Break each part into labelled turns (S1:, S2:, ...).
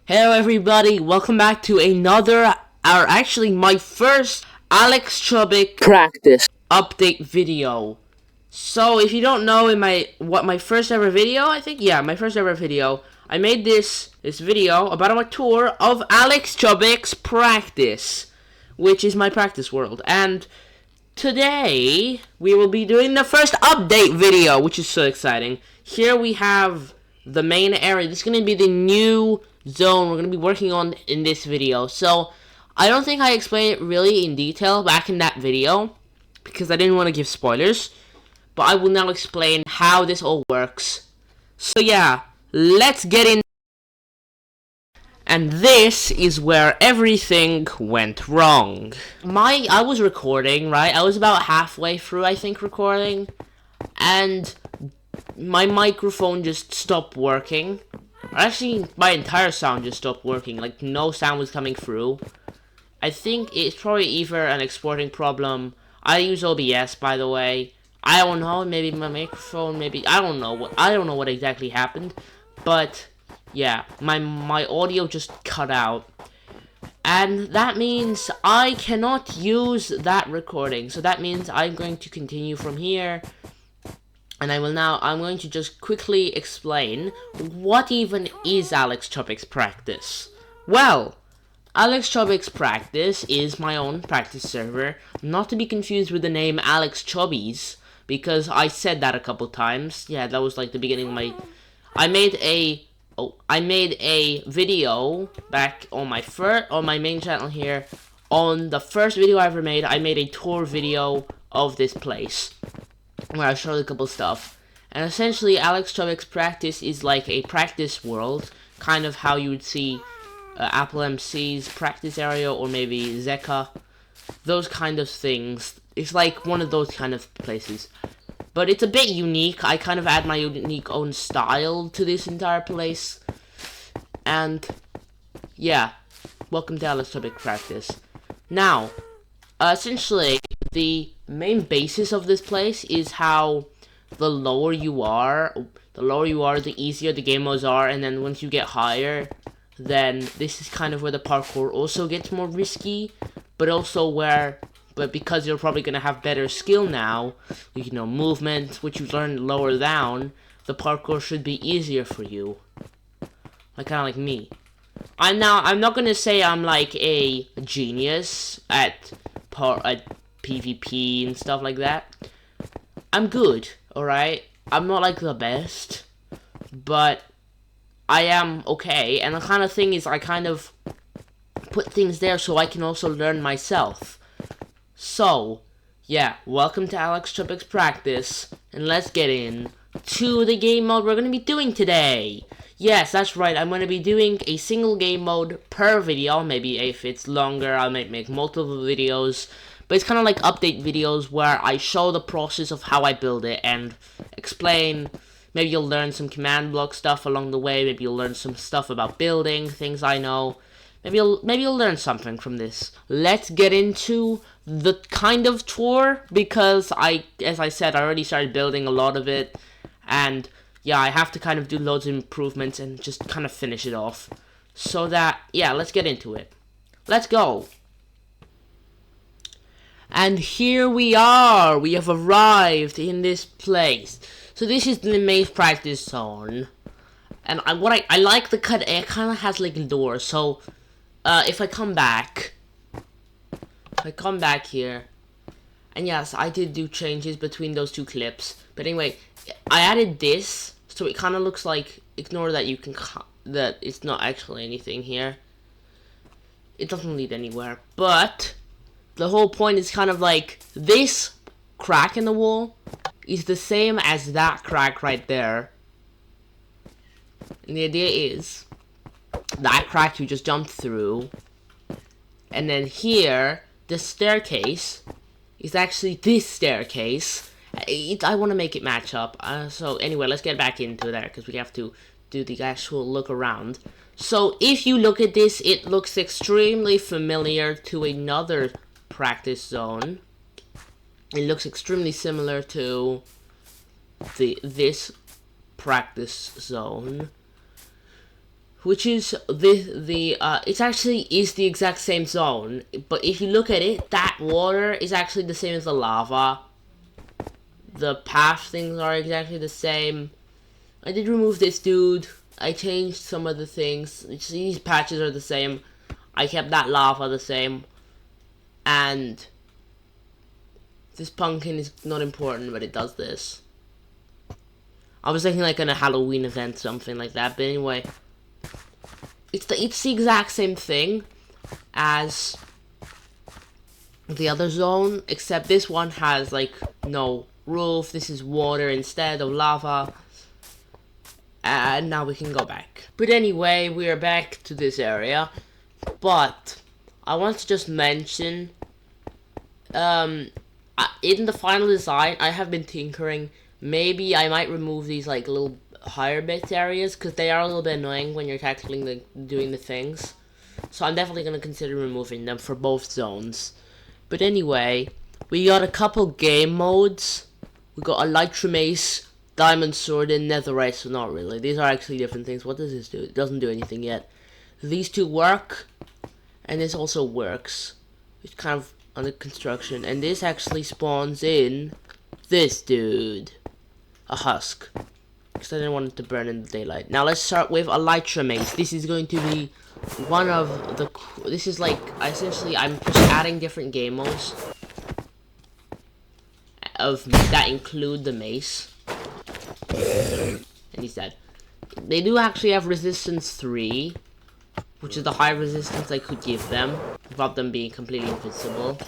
S1: Hello everybody, welcome back to actually my first Alexciobic
S2: practice.
S1: update video. So if you don't know, my first ever video, my first ever video, I made this video about a tour of Alexciobic's practice, which is my practice world. And today we will be doing the first update video, which is so exciting. Here we have the main area. This is going to be the new zone we're going to be working on in this video. So I don't think I explained it really in detail back in that video because I didn't want to give spoilers, but I will now explain how this all works. So yeah, let's get in. And this is where everything went wrong. I was recording, right? I was about halfway through, I think, recording, and my microphone just stopped working. Actually, my entire sound just stopped working. Like, no sound was coming through. I think it's probably either an exporting problem. I use OBS, by the way. I don't know. Maybe my microphone. Maybe I don't know what exactly happened. But yeah, my audio just cut out, and that means I cannot use that recording. So that means I'm going to continue from here. And I'm going to just quickly explain what even is Alexciobic's practice. Well, Alexciobic's practice is my own practice server, not to be confused with the name Alexciobies, because I said that a couple times. Yeah, that was like the beginning of I made a video back on my main channel here. On the first video I ever made, I made a tour video of this place, where I showed a couple stuff. And essentially, Alexciobic's practice is like a practice world, kind of how you would see Apple MC's practice area, or maybe Zeka, those kind of things. It's like one of those kind of places. But it's a bit unique. I kind of add my unique own style to this entire place. And yeah, welcome to Alexciobic practice. Now, essentially, the main basis of this place is how the lower you are, the easier the game modes are, and then once you get higher, then this is kind of where the parkour also gets more risky, but because you're probably going to have better skill now, movement, which you learned lower down, the parkour should be easier for you. Kind of like me. I'm not going to say I'm like a genius at PvP and stuff like that. I'm good, alright? I'm not like the best, but I am okay, and the kind of thing is I kind of put things there so I can also learn myself. So, yeah, welcome to Alexciobic's practice, and let's get in to the game mode we're going to be doing today. Yes, that's right, I'm going to be doing a single game mode per video. Maybe if it's longer, I might make multiple videos. But it's kind of like update videos where I show the process of how I build it and explain. Maybe you'll learn some command block stuff along the way. Maybe you'll learn some stuff about building, things I know. Maybe you'll learn something from this. Let's get into the kind of tour, because as I said, I already started building a lot of it. And yeah, I have to kind of do loads of improvements and just kind of finish it off. So that, yeah, let's get into it. Let's go. And here we are. We have arrived in this place. So this is the MACE practice zone. And I like the cut. It kind of has like a door. So if I come back here, and yes, I did do changes between those two clips. But anyway, I added this, so it kind of looks like, ignore that that it's not actually anything here. It doesn't lead anywhere, but the whole point is kind of like this crack in the wall is the same as that crack right there. And the idea is that crack you just jumped through, and then here the staircase is actually this staircase. I want to make it match up. So anyway, let's get back into there because we have to do the actual look around. So if you look at this, it looks extremely familiar to another practice zone. It looks extremely similar to this practice zone, which is it actually is the exact same zone, but if you look at it, that water is actually the same as the lava. The path things are exactly the same. I did remove this dude. I changed some of the things. These patches are the same. I kept that lava the same. And this pumpkin is not important, but it does this. I was thinking like in a Halloween event, something like that. But anyway, it's the exact same thing as the other zone, except this one has like no roof. This is water instead of lava. And now we can go back. But anyway, we are back to this area. But I want to just mention, in the final design, I have been tinkering. Maybe I might remove these like little higher bit areas, because they are a little bit annoying when you're tackling doing the things. So I'm definitely going to consider removing them for both zones. But anyway, we got a couple game modes. We got Elytra Mace, Diamond Sword, and Netherite, so not really. These are actually different things. What does this do? It doesn't do anything yet. These two work, and this also works. It's kind of under construction, and this actually spawns in this dude. A husk. Because I didn't want it to burn in the daylight. Now let's start with Elytra Mace. This is going to be one of the... This is like, essentially, I'm just adding different game modes that include the mace. And he's dead. They do actually have resistance 3, which is the high resistance I could give them, without them being completely invincible.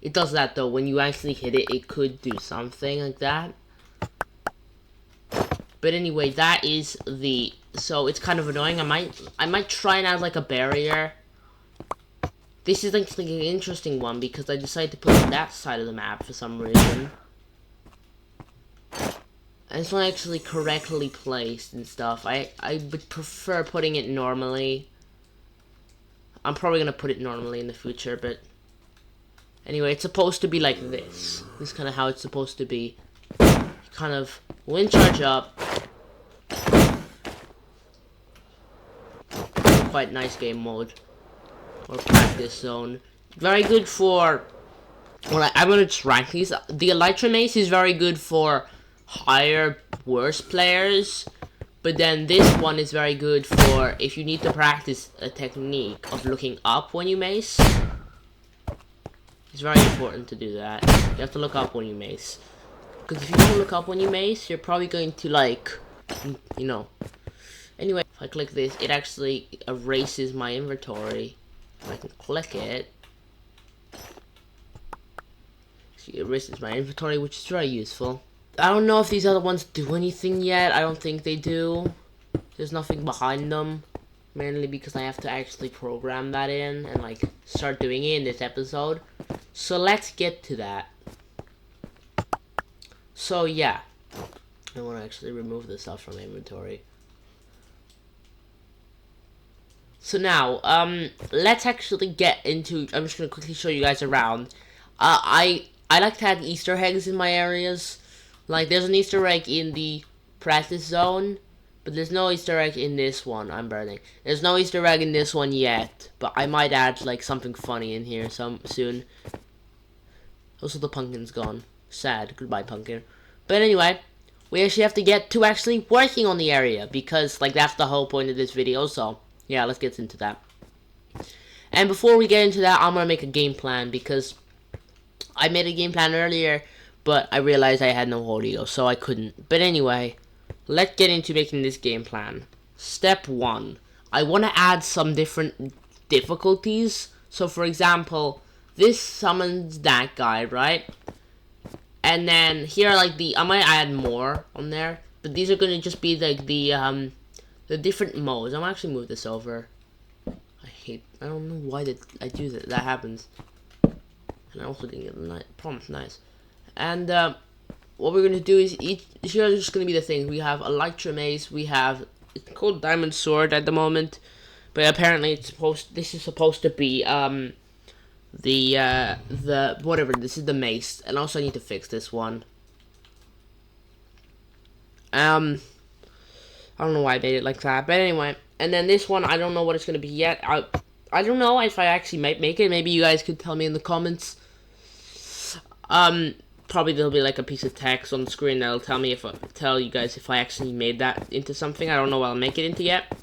S1: It does that though, when you actually hit it, it could do something like that. But anyway, that is the... So it's kind of annoying. I might try and add like a barrier. This is actually an interesting one because I decided to put it on that side of the map for some reason. And it's not actually correctly placed and stuff. I would prefer putting it normally. I'm probably going to put it normally in the future, but... Anyway, it's supposed to be like this. This is kind of how it's supposed to be. Kind of wind charge up. Quite nice game mode. Or practice zone. Very good for... Well, I'm going to just rank these. The Elytra Mace is very good for higher, worse players. But then this one is very good for if you need to practice a technique of looking up when you mace. It's very important to do that. You have to look up when you mace. Because if you don't look up when you mace, you're probably going to, like, you know. Anyway, if I click this, it actually erases my inventory. If I can click it, it erases my inventory, which is very useful. I don't know if these other ones do anything yet. I don't think they do. There's nothing behind them. Mainly because I have to actually program that in and, like, start doing it in this episode. So let's get to that. So yeah, I want to actually remove this stuff from inventory. So now, let's actually get into. I'm just gonna quickly show you guys around. I like to add Easter eggs in my areas. Like, there's an Easter egg in the practice zone, but there's no Easter egg in this one. I'm burning. There's no Easter egg in this one yet, but I might add like something funny in here soon. Also, the pumpkin's gone. Sad. Goodbye, pumpkin. But anyway, we actually have to get to actually working on the area, because, like, that's the whole point of this video, so, yeah, let's get into that. And before we get into that, I'm gonna make a game plan, because I made a game plan earlier, but I realized I had no audio, so I couldn't. But anyway, let's get into making this game plan. Step 1. I want to add some different difficulties. So, for example, this summons that guy, right? And then here are like I might add more on there, but these are gonna just be like the different modes. I'm gonna actually move this over. I don't know why I do that. That happens. And I also didn't get the prompt. Nice. And what we're gonna do is here are just gonna be the things. We have Elytra Mace. We have, it's called Diamond Sword at the moment, but apparently this is supposed to be the whatever, this is the mace, and also I need to fix this one. I don't know why I made it like that, but anyway. And then this one, I don't know what it's gonna be yet. I don't know if I actually might make it. Maybe you guys could tell me in the comments. Probably there'll be like a piece of text on the screen that'll tell you guys if I actually made that into something. I don't know what I'll make it into yet.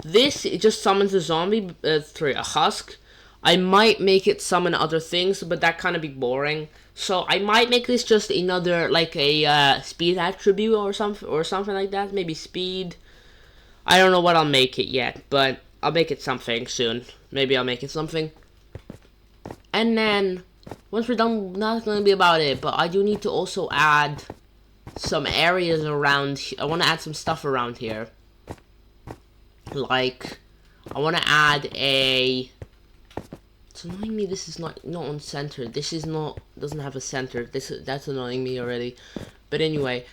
S1: This, it just summons a zombie, a husk. I might make it summon other things, but that kind of be boring. So I might make this just another, like a speed attribute or something like that. Maybe speed. I don't know what I'll make it yet, but I'll make it something soon. Maybe I'll make it something. And then, once we're done, that's going to be about it. But I do need to also add some areas around. I want to add some stuff around here. Like, I want to add a... It's annoying me this is not on center. This is not, doesn't have a center. That's annoying me already. But anyway,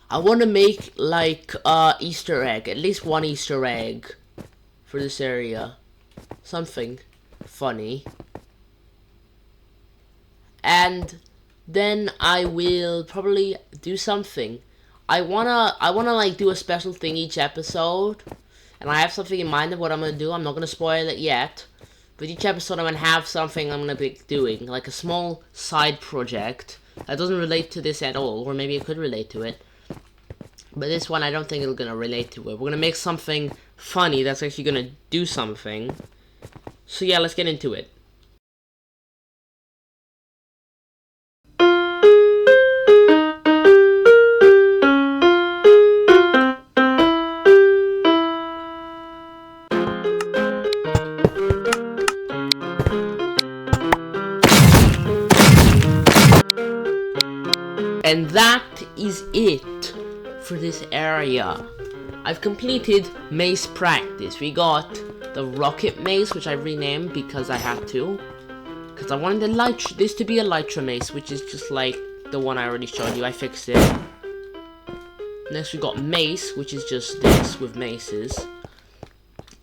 S1: I want to make like Easter egg, at least one Easter egg for this area. Something funny. And then I will probably do something. I wanna like do a special thing each episode. And I have something in mind of what I'm gonna do. I'm not gonna spoil it yet. But each episode I'm going to have something I'm going to be doing, like a small side project that doesn't relate to this at all, or maybe it could relate to it. But this one, I don't think it's going to relate to it. We're going to make something funny that's actually going to do something. So yeah, let's get into it. And that is it for this area. I've completed mace practice. We got the rocket mace, which I renamed because I had to. Because I wanted this to be a Lytra mace, which is just like the one I already showed you. I fixed it. Next we got mace, which is just this with maces.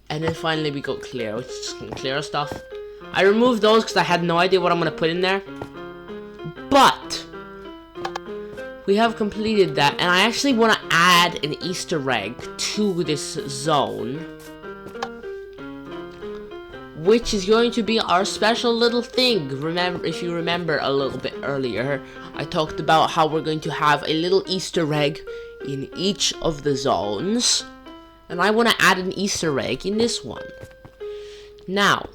S1: And then finally we got clear, which is just clear stuff. I removed those because I had no idea what I'm going to put in there. But we have completed that, and I actually want to add an Easter egg to this zone, which is going to be our special little thing. If you remember a little bit earlier, I talked about how we're going to have a little Easter egg in each of the zones, and I want to add an Easter egg in this one. Now,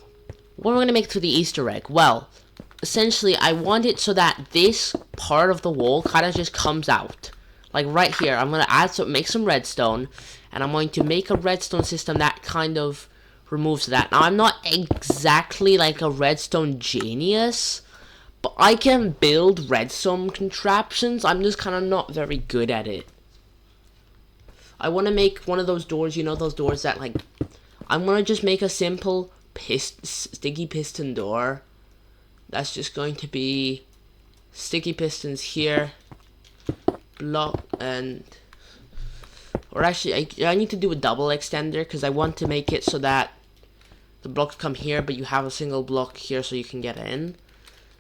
S1: what we're going to make to the Easter egg? Well, essentially, I want it so that this part of the wall kind of just comes out. Like right here, I'm going to make some redstone, and I'm going to make a redstone system that kind of removes that. Now, I'm not exactly like a redstone genius, but I can build redstone contraptions. I'm just kind of not very good at it. I want to make one of those doors, you know, those doors that like, I'm going to just make a simple sticky piston door. That's just going to be sticky pistons here, block, and, or actually, I need to do a double extender because I want to make it so that the blocks come here, but you have a single block here so you can get in.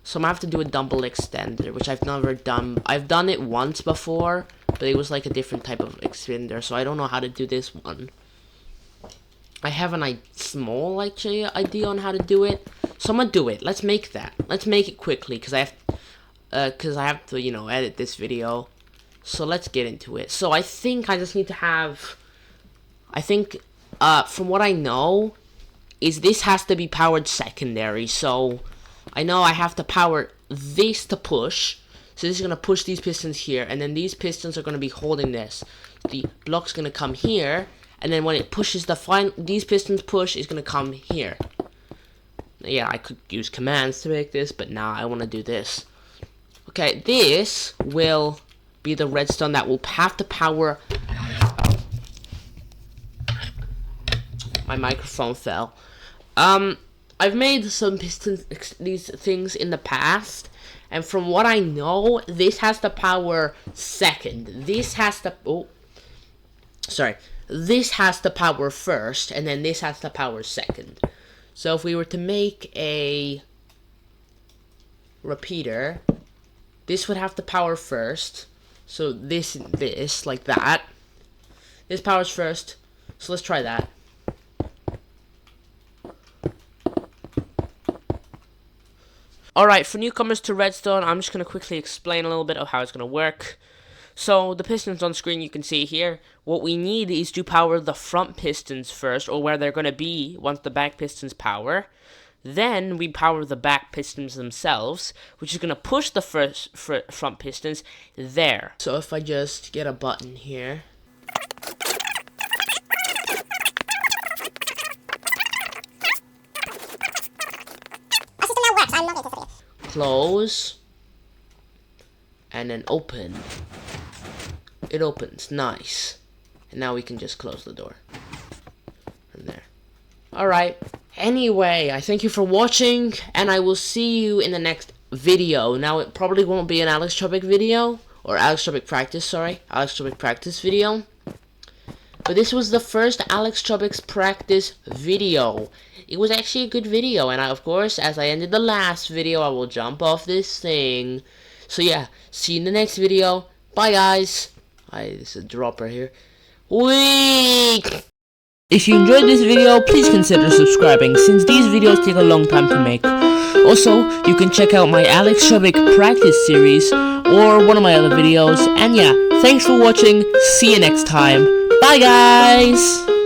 S1: So I'm gonna have to do a double extender, which I've never done. I've done it once before, but it was like a different type of extender, so I don't know how to do this one. I have a small idea on how to do it. So I'm gonna do it. Let's make that. Let's make it quickly because I have to, you know, edit this video. So let's get into it. So I think I just need to have. I think, from what I know, is this has to be powered secondary. So I know I have to power this to push. So this is gonna push these pistons here, and then these pistons are gonna be holding this. The block's gonna come here, and then when it pushes these pistons push is gonna come here. Yeah, I could use commands to make this, but nah, I want to do this. Okay, this will be the redstone that will have to power. Oh. My microphone fell. I've made some these things in the past, and from what I know, this has to power second. This has to. Oh, sorry. This has to power first, and then this has to power second. So if we were to make a repeater, this would have to power first. So this, like that. This powers first. So let's try that. Alright, for newcomers to Redstone, I'm just going to quickly explain a little bit of how it's going to work. So, the pistons on screen you can see here, what we need is to power the front pistons first, or where they're going to be once the back pistons power. Then we power the back pistons themselves, which is going to push the front pistons there. So if I just get a button here. Close. And then open. It opens. Nice. And now we can just close the door. From there. Alright. Anyway, I thank you for watching, and I will see you in the next video. Now, it probably won't be an Alexciobic video, or Alexciobic practice, sorry. Alexciobic practice video. But this was the first Alexciobic's practice video. It was actually a good video, and of course, as I ended the last video, I will jump off this thing. So yeah, see you in the next video. Bye, guys. This is a dropper here. Weak! If you enjoyed this video, please consider subscribing, since these videos take a long time to make. Also, you can check out my Alexciobic practice series, or one of my other videos. And yeah, thanks for watching, see you next time. Bye guys!